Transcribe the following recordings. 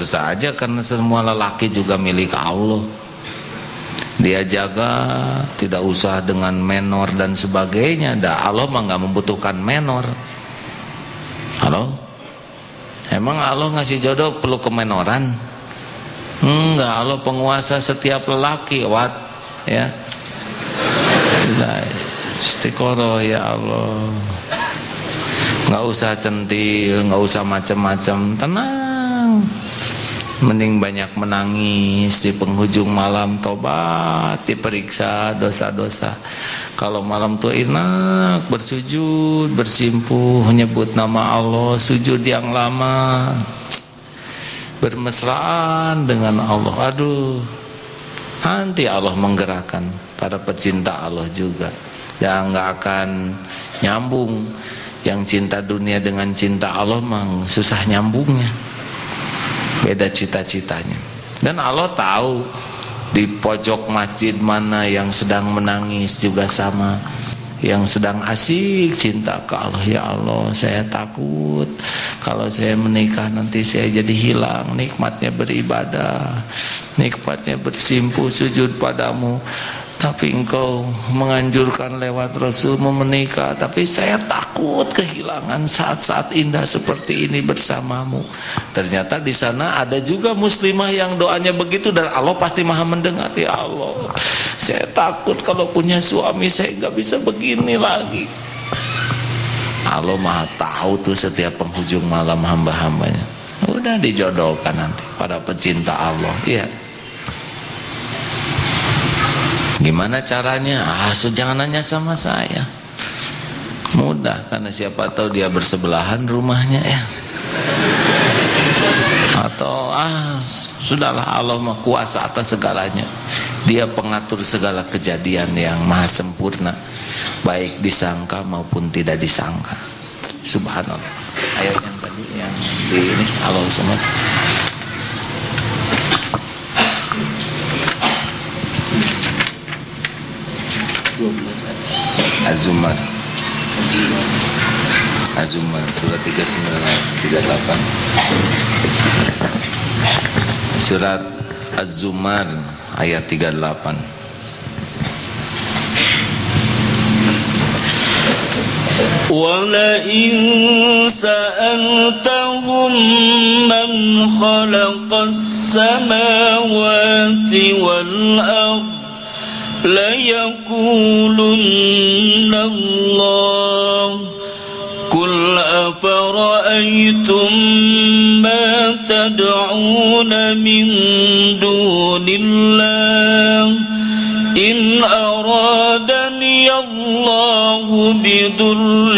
saja karena semua lelaki juga milik Allah. Dia jaga, tidak usah dengan menor dan sebagainya. Allah mah nggak membutuhkan menor. Halo? Emang Allah ngasih jodoh perlu kemenoran? Enggak, Allah penguasa setiap lelaki. Ya. Istiqoroh ya Allah. Nggak usah centil, nggak usah macam-macam, tenang. Mending banyak menangis di penghujung malam, tobat, diperiksa dosa-dosa. Kalau malam tuh enak bersujud, bersimpuh, menyebut nama Allah, sujud yang lama, bermesraan dengan Allah. Aduh, nanti Allah menggerakkan para pecinta Allah juga. Yang nggak akan nyambung. Yang cinta dunia dengan cinta Allah memang susah nyambungnya. Beda cita-citanya. Dan Allah tahu di pojok masjid mana yang sedang menangis juga sama, yang sedang asik cinta ke Allah. Ya Allah, saya takut kalau saya menikah nanti saya jadi hilang nikmatnya beribadah, nikmatnya bersimpuh sujud padamu. Tapi engkau menganjurkan lewat Rasul menikah, tapi saya takut kehilangan saat-saat indah seperti ini bersamamu. Ternyata di sana ada juga muslimah yang doanya begitu dan Allah pasti maha mendengar. Ya Allah, saya takut kalau punya suami saya nggak bisa begini lagi. Allah maha tahu tuh setiap penghujung malam hamba-hambanya. Udah dijodohkan nanti pada pecinta Allah. Iya. Gimana caranya? Jangan nanya sama saya. Mudah, karena siapa tahu dia bersebelahan rumahnya ya. Atau sudahlah, Allah mah kuasa atas segalanya. Dia pengatur segala kejadian yang maha sempurna, baik disangka maupun tidak disangka. Subhanallah. Ayat yang tadi yang di ini Allah SWT. Az-Zumar surat 39 38. Surat Az-Zumar ayat 38. وَلَئِن سَأَلْتَهُمْ مَنْ خَلَقَ السَّمَاوَاتِ وَالْأَرْضَ لَيَقُولُنَّ اللَّهُ قُلْ أَفَرَأَيْتُمْ مَا تَدْعُونَ مِنْ دُونِ اللَّهِ إِنْ أَرَادَنِيَ اللَّهُ بِضُرٍّ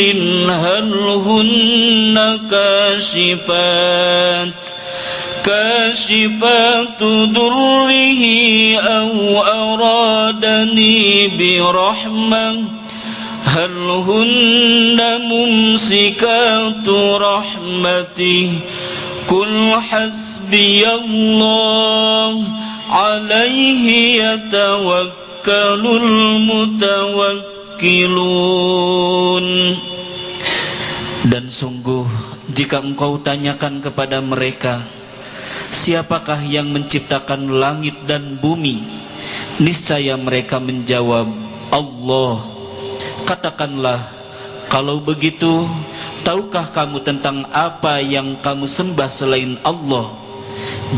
هَلْ هُنَّ كاشفات ضره أو أرادني برحمة هل هن ممسكات رحمته قل حسبي الله عليه يتوكل المتوكلون. Dan sungguh jika engkau tanyakan kepada mereka, siapakah yang menciptakan langit dan bumi? Niscaya mereka menjawab, Allah. Katakanlah, kalau begitu, tahukah kamu tentang apa yang kamu sembah selain Allah?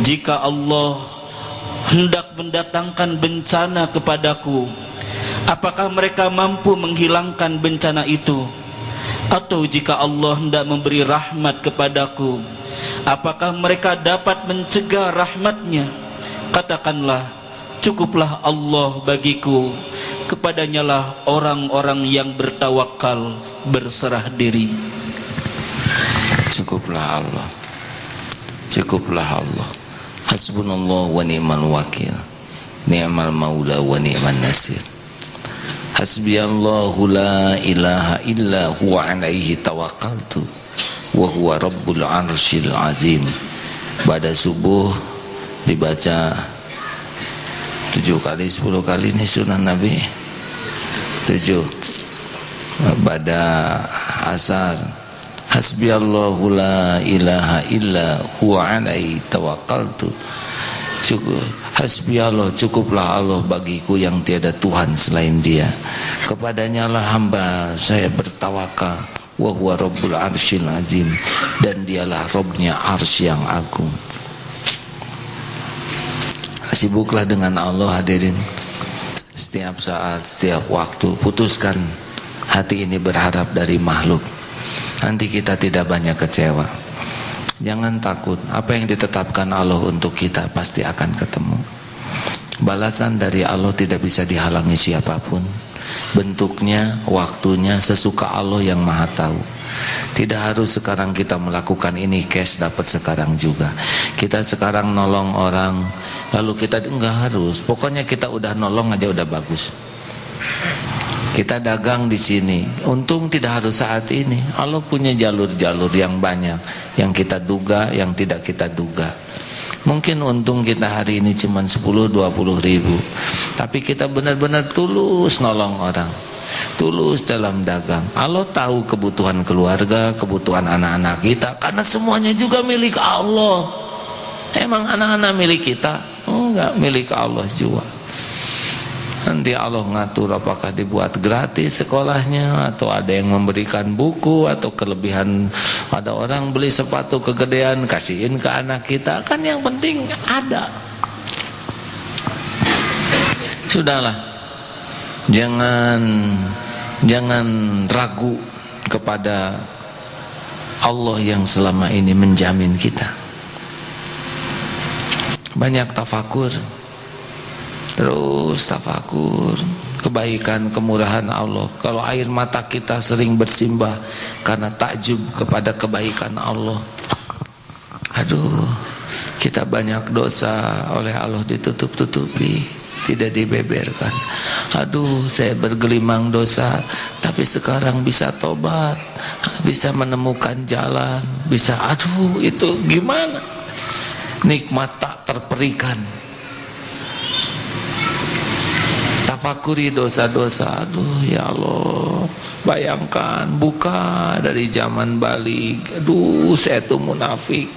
Jika Allah hendak mendatangkan bencana kepadaku, apakah mereka mampu menghilangkan bencana itu? Atau jika Allah hendak memberi rahmat kepadaku, apakah mereka dapat mencegah rahmatnya? Katakanlah, cukuplah Allah bagiku, kepadanya lah orang-orang yang bertawakal, berserah diri. Cukuplah Allah, cukuplah Allah. Hasbunallah wa ni'mal wakil, ni'mal maula wa ni'man nasir. Hasbiyallahu la ilaha illa huwa alaihi tawakkaltu wa huwa rabbul arsyil azim. Pada subuh dibaca 7 kali 10 kali ini sunnah Nabi 7. Pada asar Hasbiyallahu la ilaha illa huwa alaihi tawakkaltu. Cukup, hasbiyallah, cukuplah Allah bagiku yang tiada Tuhan selain Dia. Kepadanya lah hamba saya bertawakal. Wa huwa rabbul arsyil azim, dan Dialah Robnya arsy yang agung. Sibuklah dengan Allah hadirin. Setiap saat, setiap waktu, putuskan hati ini berharap dari makhluk. Nanti kita tidak banyak kecewa. Jangan takut, apa yang ditetapkan Allah untuk kita pasti akan ketemu. Balasan dari Allah tidak bisa dihalangi siapapun. Bentuknya, waktunya, sesuka Allah yang Maha Tahu. Tidak harus sekarang kita melakukan ini cash dapat sekarang juga. Kita sekarang nolong orang, lalu kita enggak harus. Pokoknya kita udah nolong aja udah bagus. Kita dagang di sini, untung tidak harus saat ini. Allah punya jalur-jalur yang banyak, yang kita duga, yang tidak kita duga. Mungkin untung kita hari ini cuma 10-20 ribu, tapi kita benar-benar tulus nolong orang, tulus dalam dagang. Allah tahu kebutuhan keluarga, kebutuhan anak-anak kita, karena semuanya juga milik Allah. Emang anak-anak milik kita? Enggak, milik Allah juga. Nanti Allah ngatur apakah dibuat gratis sekolahnya, atau ada yang memberikan buku, atau kelebihan. Ada orang beli sepatu kegedean kasihin ke anak kita, kan yang penting ada. Sudahlah, jangan ragu kepada Allah yang selama ini menjamin kita. Banyak tafakur, terus tafakur kebaikan, kemurahan Allah. Kalau air mata kita sering bersimbah karena takjub kepada kebaikan Allah, aduh, kita banyak dosa oleh Allah ditutup-tutupi, tidak dibeberkan. Aduh, saya bergelimang dosa, tapi sekarang bisa tobat, bisa menemukan jalan, bisa, aduh, itu gimana? Nikmat tak terperikan. Tafakuri dosa-dosa. Aduh ya Allah, bayangkan buka dari zaman balik. Aduh, saya tuh munafik.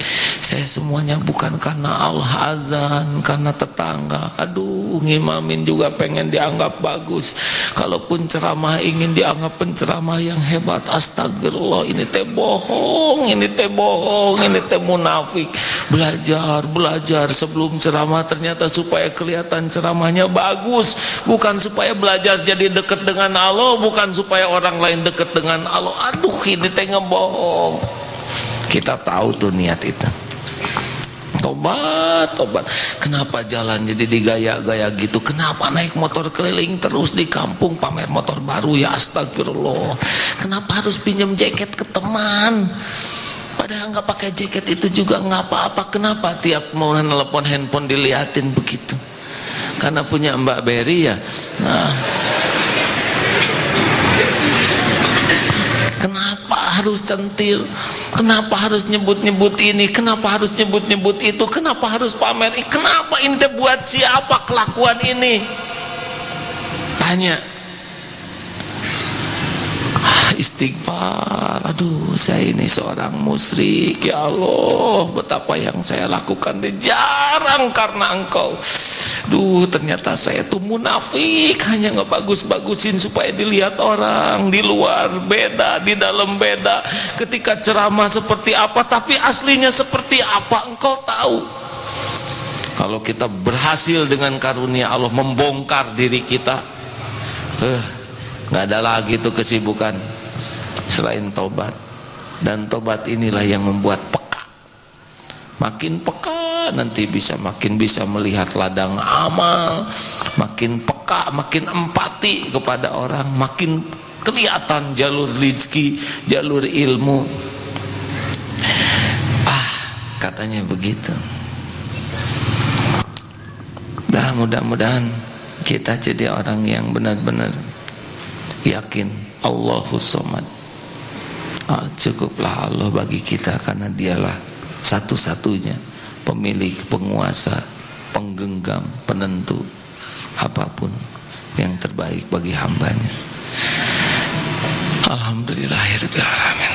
Saya semuanya bukan karena Allah azan, karena tetangga. Aduh, ngimamin juga pengen dianggap bagus. Kalaupun ceramah ingin dianggap penceramah yang hebat. Astagfirullah, ini teh bohong, ini teh bohong, ini teh munafik. Belajar sebelum ceramah ternyata supaya kelihatan ceramahnya bagus, bukan supaya belajar jadi dekat dengan Allah, bukan supaya orang lain dekat dengan Allah. Aduh, ini teh ngebohong. Kita tahu tuh niat itu. Tobat. Kenapa jalan jadi digaya-gaya gitu? Kenapa naik motor keliling terus di kampung pamer motor baru? Ya astagfirullah. Kenapa harus pinjam jaket ke teman? Padahal nggak pakai jaket itu juga nggak apa-apa. Kenapa tiap mau nelpon handphone diliatin begitu? Karena punya Mbak Berry ya. Nah, kenapa harus centil? Kenapa harus nyebut-nyebut ini? Kenapa harus nyebut-nyebut itu? Kenapa harus pamer? Kenapa ini buat siapa kelakuan ini? Tanya. Istighfar. Aduh, saya ini seorang musyrik. Ya Allah, betapa yang saya lakukan jarang karena Engkau. Duh, ternyata saya tuh munafik, hanya ngebagus-bagusin supaya dilihat orang. Di luar beda, di dalam beda. Ketika ceramah seperti apa, tapi aslinya seperti apa Engkau tahu. Kalau kita berhasil dengan karunia Allah membongkar diri kita, nggak ada lagi tuh kesibukan selain tobat. Dan tobat inilah yang membuat peka. Makin peka nanti makin bisa melihat ladang amal, makin peka, makin empati kepada orang, makin kelihatan jalur rezeki, jalur ilmu. Katanya begitu. Dah, mudah-mudahan kita jadi orang yang benar-benar yakin Allahus Somad. Cukuplah Allah bagi kita, karena Dialah satu-satunya pemilik, penguasa, penggenggam, penentu apapun yang terbaik bagi hambanya. Alhamdulillahirabbil alamin.